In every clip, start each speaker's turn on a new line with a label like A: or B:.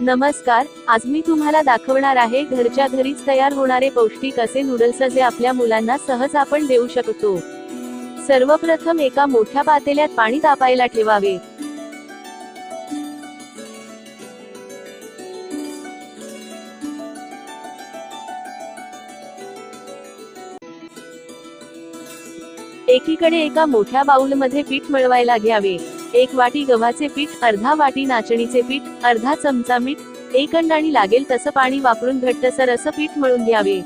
A: नमस्कार, आज मी तुम्हाला दाखवणार आहे घरच्या घरीच तयार होणारे पौष्टिक असे नूडल्स जे आपल्या मुलांना सहज आपण देऊ शकतो। सर्वप्रथम एका मोठ्या पातेल्यात पाणी तापायला ठेवावे। एकीकडे एका मोठ्या बाउलमध्ये पीठ मळवायला घ्यावे। 1 वाटी गव्हाचे पीठ, अर्धा वाटी नाचणीचे पीठ, अर्धा चमचा मीठ, 1 अंड आणि लागेल तसं पाणी वापरून घट्टसर असं पीठ मळून घ्यावे।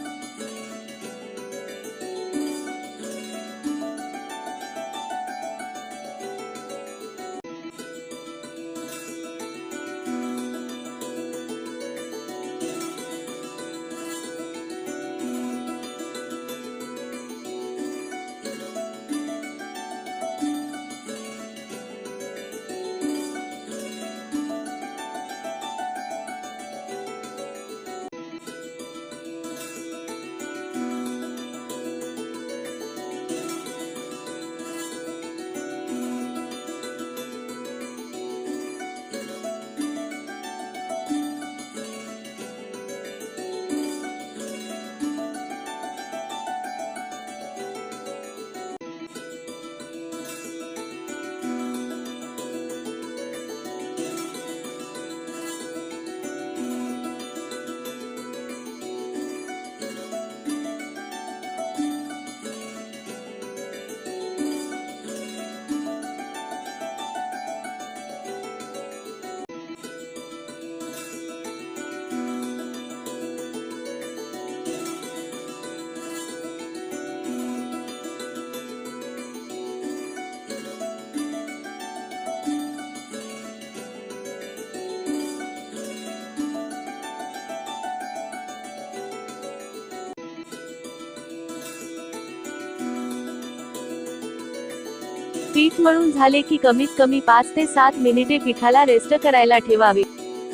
A: पीठ मळून झाले की कमीत कमी 5 ते 7 मिनिटे पिठाला रेस्ट करायला ठेवावे।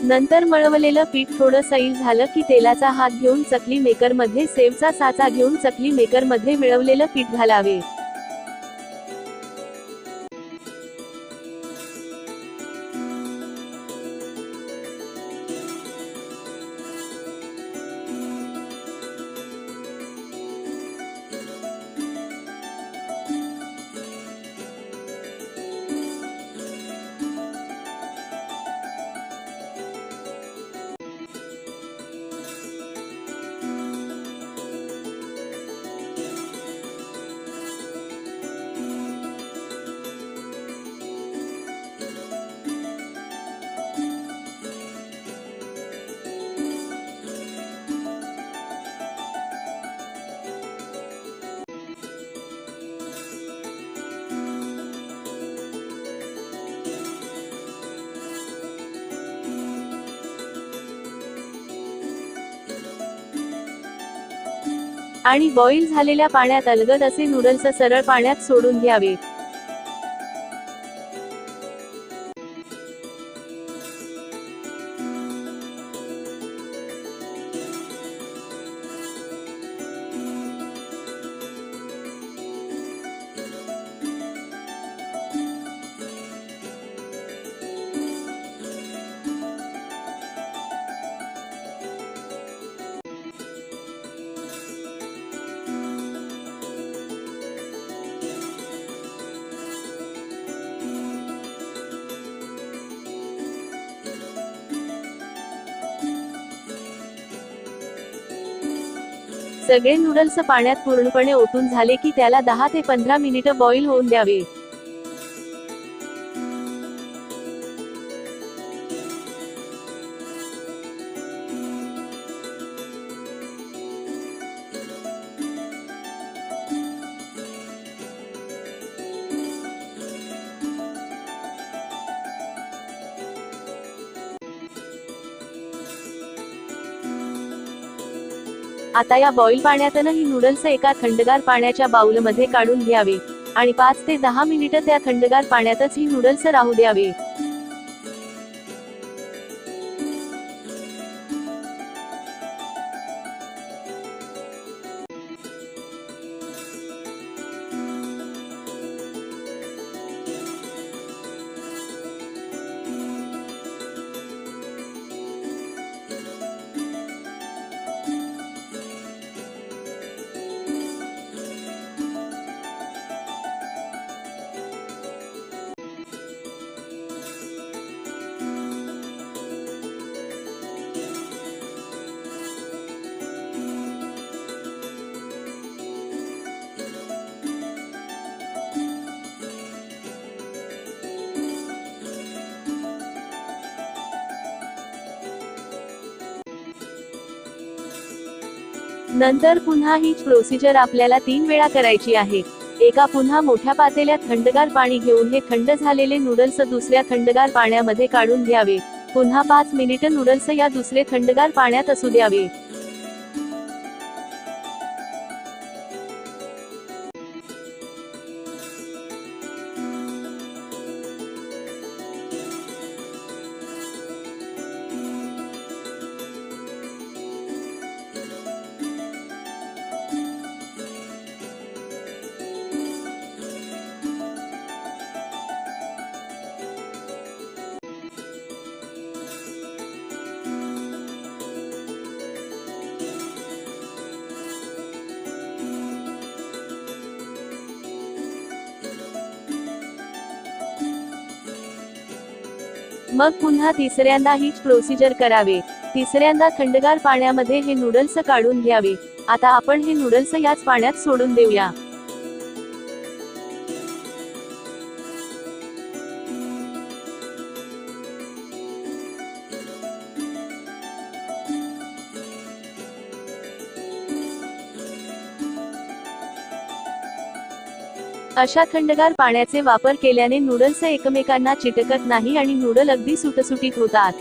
A: नंतर मळवलेलं पीठ थोडं सैल झालं की तेलाचा हात घेऊन चकली मेकर मध्ये सेवचा साचा घेऊन चकली मेकर मध्ये मिळवलेलं पीठ घालावे। आणि बॉईल झालेल्या पाण्यात अलगद असे नूडल्स सरळ पाण्यात सोडून घ्यावे। सगळे नूडल्स पाण्यात पूर्णपणे ओतून झाले की त्याला 10 ते 15 मिनिटं बॉईल होऊन द्यावे। आता या बॉईल पाण्यातूनही नूडल्स एका थंडगार पाण्याच्या बाउलमध्ये काढून घ्यावे आणि 5 ते 10 मिनिटं त्या थंडगार पाण्यातच ही नूडल्स राहू द्यावे। नंतर पुन्हा हीच प्रोसिजर आपल्याला 3 वेळा करायची आहे. एका पुन्हा मोठ्या पातेल्यात थंडगार पाणी घेऊन हे थंड झालेले नूडल्स दुसऱ्या थंडगार पाण्यामध्ये काढून घ्यावे. पुन्हा 5 मिनिट नूडल्स या दुसरे थंडगार पाण्यात असू द्यावे. मग पुन्हा तिसऱ्यांदा हीच प्रोसिजर करावे. तिसऱ्यांदा थंडगार पाण्यामध्ये हे नूडल्स काढून घ्यावे. आता आपण हे नूडल्स याच पाण्यात सोडून देऊया. अशा थंडगार पाण्याचे वापर केल्याने नूडल्स एकमेकांना चिटकत नाही आणि नूडल अगदी सुटसुटीत होतात.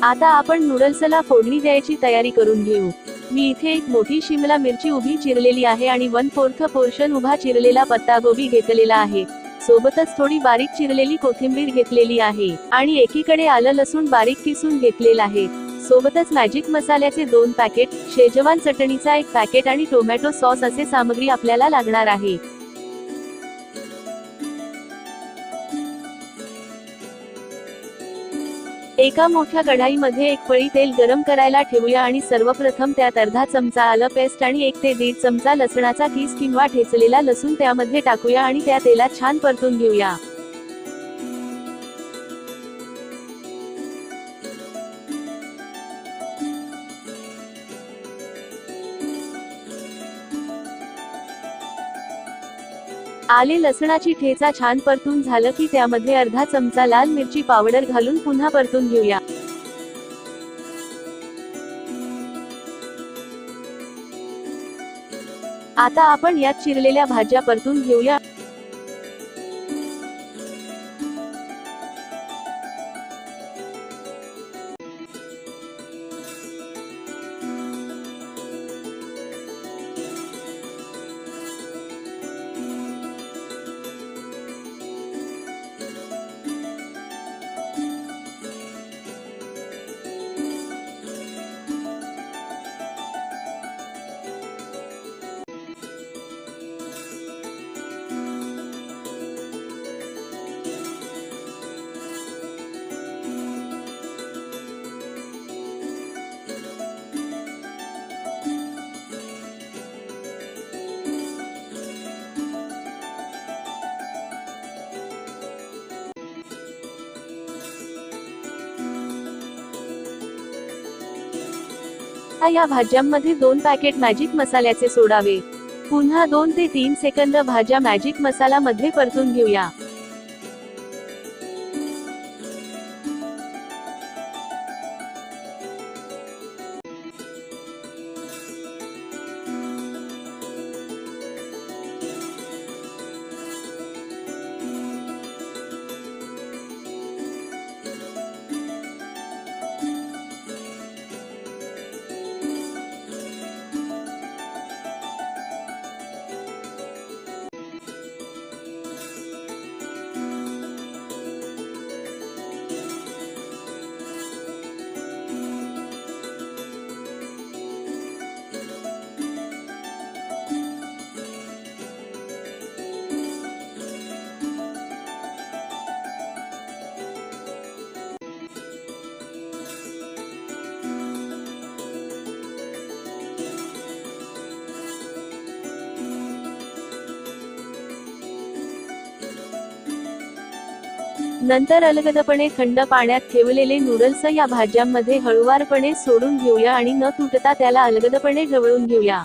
A: आता आपण नूडल्सला फोडणी द्यायची तयारी करून घेऊ. मी इथे एक मोठी शिमला मिरची उभी चिरलेली आहे आणि 1/4 पोर्शन उभा चिरलेला पत्तागोबी घेतलेला आहे. सोबतच थोडी बारीक चिरलेली कोथिंबीर घेतलेली आहे आणि एकीकडे आलं लसूण बारीक किसून घेतलेला आहे. सोबतच मॅजिक मसाल्याचे 2 पॅकेट, शेजवान चटणीचा 1 पॅकेट आणि टोमॅटो सॉस असे सामग्री आपल्याला लागणार आहे. एका मोठ्या कढाईमध्ये 1 पळी तेल गरम करायला ठेवूया आणि सर्वप्रथम त्यात अर्धा चमचा आलं पेस्ट आणि 1 ते 1.5 चमचा लसणाचा किस किंवा ठेचलेला लसूण त्यामध्ये टाकूया आणि त्या तेलात छान परतून घेऊया. आले लसणाची ठेचा छान परतून झालं की त्यामध्ये अर्धा चमचा लाल मिरची पावडर घालून पुन्हा परतून घेऊया. आता आपण यात चिरलेल्या भाज्या परतून घेऊया. या भाज्यांमध्ये 2 पॅकेट मॅजिक मसाल्याचे सोडावे. पुन्हा 2 ते 3 सेकंद भाज्या मॅजिक मसाला मध्ये परतून घेऊया. नंतर अलगदपणे थंड पाण्यात ठेवलेले नूडल्स या भाज्यांमध्ये हळूवारपणे सोडून घेऊया आणि न तुटता त्याला अलगदपणे ढवळून घेऊया.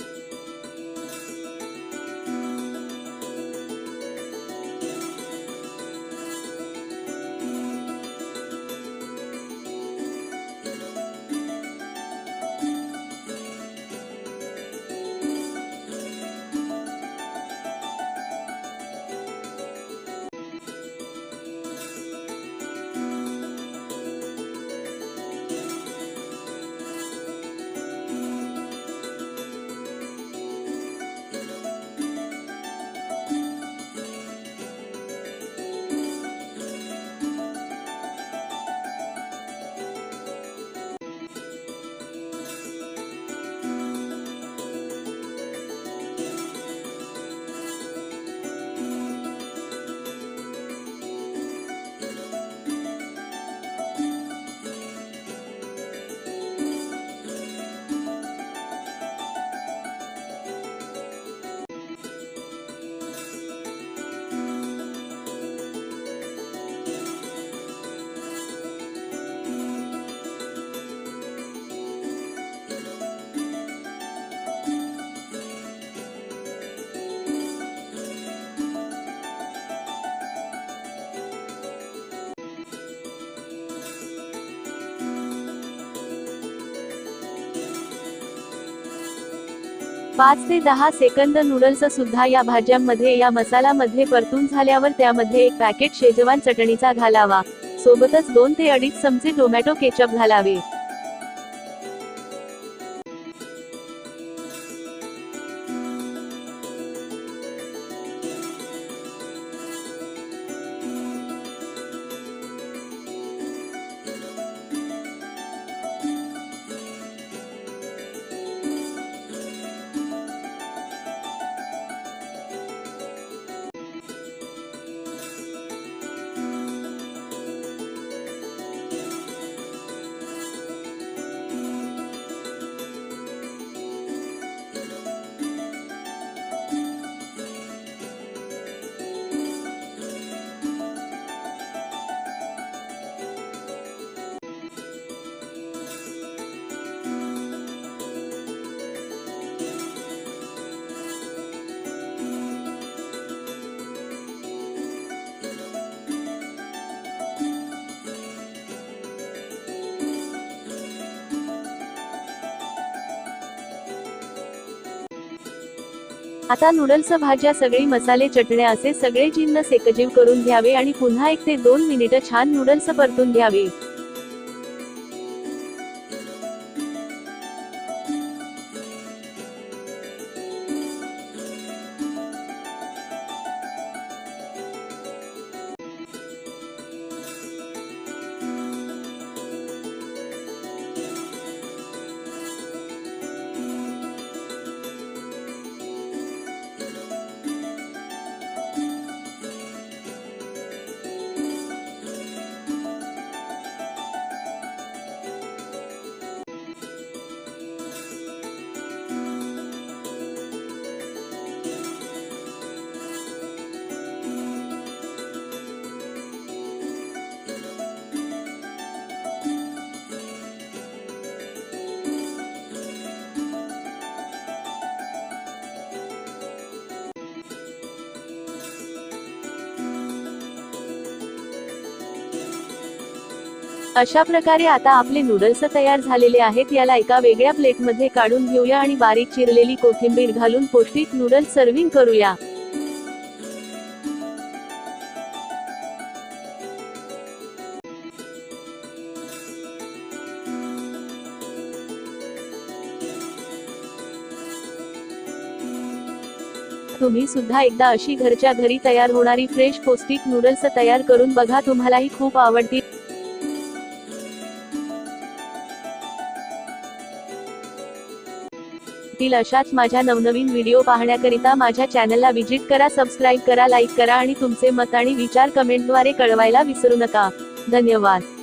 A: 5 ते 10 सेकंद नूडल्स सुद्धा या भाज्यांमध्ये या मसाल्यामध्ये परतून झाल्यावर त्यामध्ये 1 पॅकेट शेजवान चटणीचा घालावा. सोबतच 2 ते 2.5 चमचे टोमॅटो केचप घालावे. आता नूडल्स, भाज्या, सगळी मसाले, चटण्या असे सगळे जिन्नस एकजीव करून घ्यावे आणि पुन्हा 1 ते 2 मिनिटे छान नूडल्स परतून घ्यावे. अशा प्रकारे आता आपले नूडल्स तयार झालेले आहेत. याला एका वेगळ्या प्लेटमध्ये काढून घेऊया आणि बारीक चिरलेली कोथिंबीर घालून पौष्टिक नूडल्स सर्व्हिंग करूया. तुम्ही सुद्धा एकदा अशी घरच्या घरी तयार होणारी फ्रेश पौष्टिक नूडल्स तयार करून बघा. तुम्हालाही खूप आवडतील. अशाच माझ्या नवनवीन व्हिडिओ पाहण्याकरिता माझ्या चॅनलला विजिट करा, सबस्क्राईब करा, लाईक करा आणि तुमचे मत आणि विचार कमेंटद्वारे कळवायला विसरू नका. धन्यवाद.